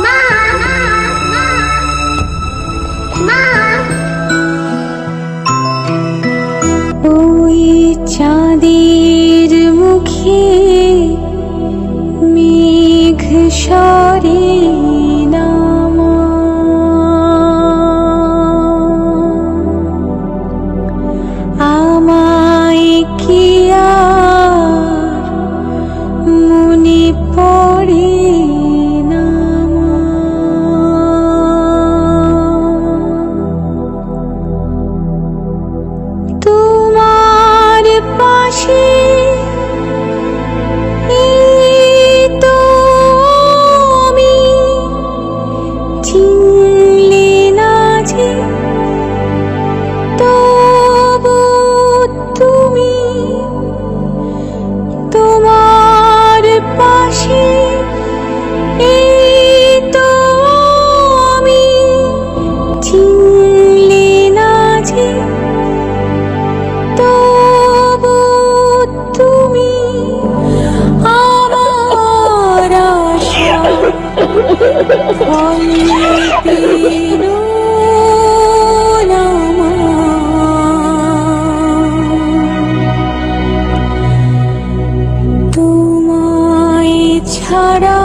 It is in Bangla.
মা মা ওই চাঁদের মুখে মেঘ সরে নামা, আমায় কি আর মনে পড়ে না মা? তোমার পাশে এই তো আমি, চিনলে না যে তবু তুমি, তোমার পাশে এই তো আমি, চিনলে না যে তবু তুমি, আমার আশা ফল পেলো না মা। তোমায় ছাড়া